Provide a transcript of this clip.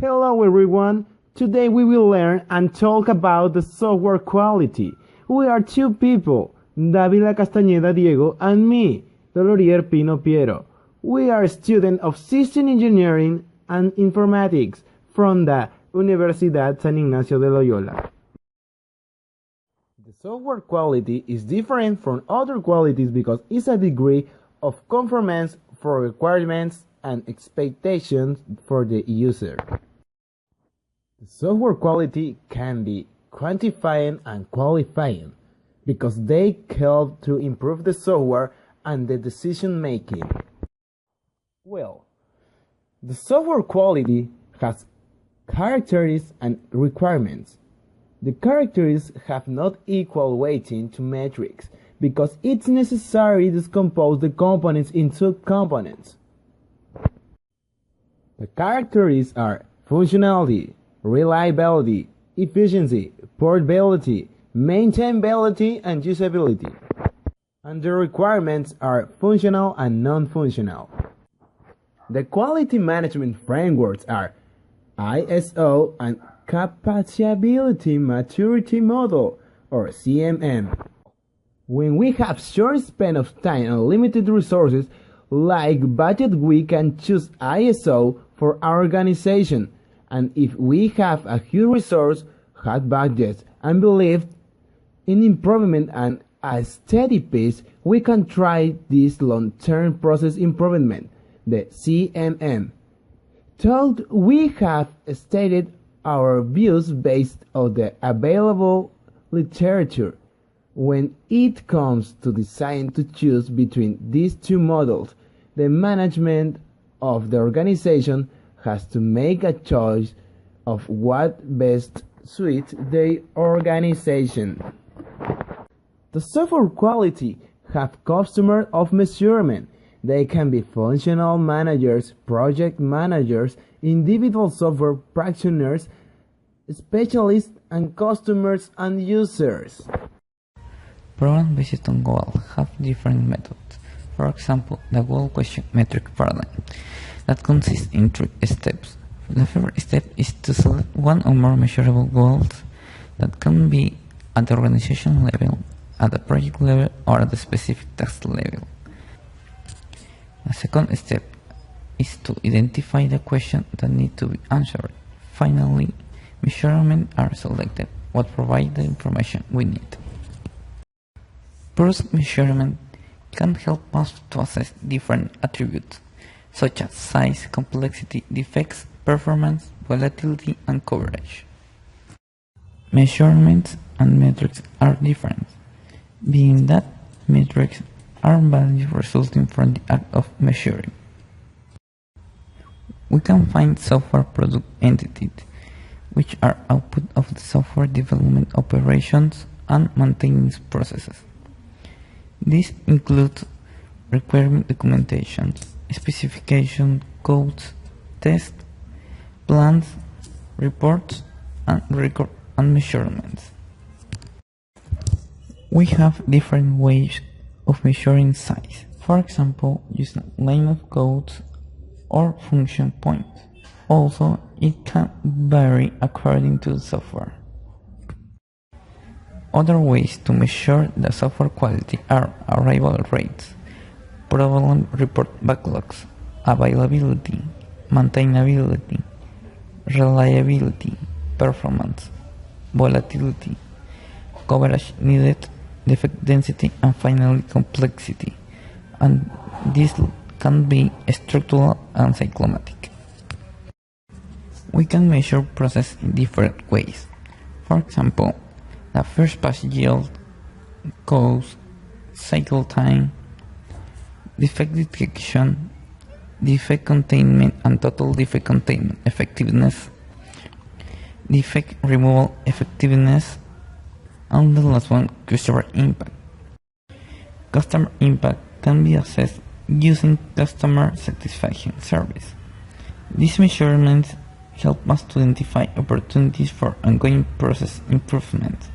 Hello everyone, today we will learn and talk about the software quality. We are two people, Davila, Castañeda, Diego, and me, Dolorier, Pino, Piero. We are students of System Engineering and Informatics from the Universidad San Ignacio de Loyola. The software quality is different from other qualities because it's a degree of conformance for requirements and expectations for the user. The software quality can be quantifying and qualifying because they help to improve the software and the decision making. Well, the software quality has characteristics and requirements. The characteristics have not equal weighting to metrics because it's necessary to decompose the components into components. The characteristics are functionality, reliability, efficiency, portability, maintainability, and usability. And the requirements are functional and non-functional. The quality management frameworks are ISO and Compatibility Maturity Model, or CMM. When we have short span of time and limited resources, like budget, we can choose ISO for our organization, and if we have a huge resource, hard budget, and believe in improvement and a steady pace, we can try this long-term process improvement, the CMM. Third, we have stated our views based on the available literature. When it comes to deciding to choose between these two models, the management of the organization has to make a choice of what best suits the organization. The software quality have customers of measurement. They can be functional managers, project managers, individual software practitioners, specialists, and customers and users. Programs based on goals have different methods. For example, the goal question metric paradigm that consists in 3 steps. The first step is to select one or more measurable goals that can be at the organization level, at the project level, or at the specific task level. The second step is to identify the questions that need to be answered. Finally, measurements are selected, what provide the information we need. Process measurement can help us to assess different attributes, such as size, complexity, defects, performance, volatility, and coverage. Measurements and metrics are different, being that metrics are values resulting from the act of measuring. We can find software product entities, which are output of the software development operations and maintenance processes. This includes requirement documentation, specification, codes, tests, plans, reports, and record and measurements. We have different ways of measuring size. For example, using line of codes or function points. Also, it can vary according to the software. Other ways to measure the software quality are arrival rates, problem report backlogs, availability, maintainability, reliability, performance, volatility, coverage needed, defect density, and finally complexity. And this can be structural and cyclomatic. We can measure process in different ways. For example, the first pass yield, cost, cycle time, defect detection, defect containment and total defect containment effectiveness, defect removal effectiveness, and the last one, customer impact. Customer impact can be assessed using customer satisfaction surveys. These measurements help us to identify opportunities for ongoing process improvement.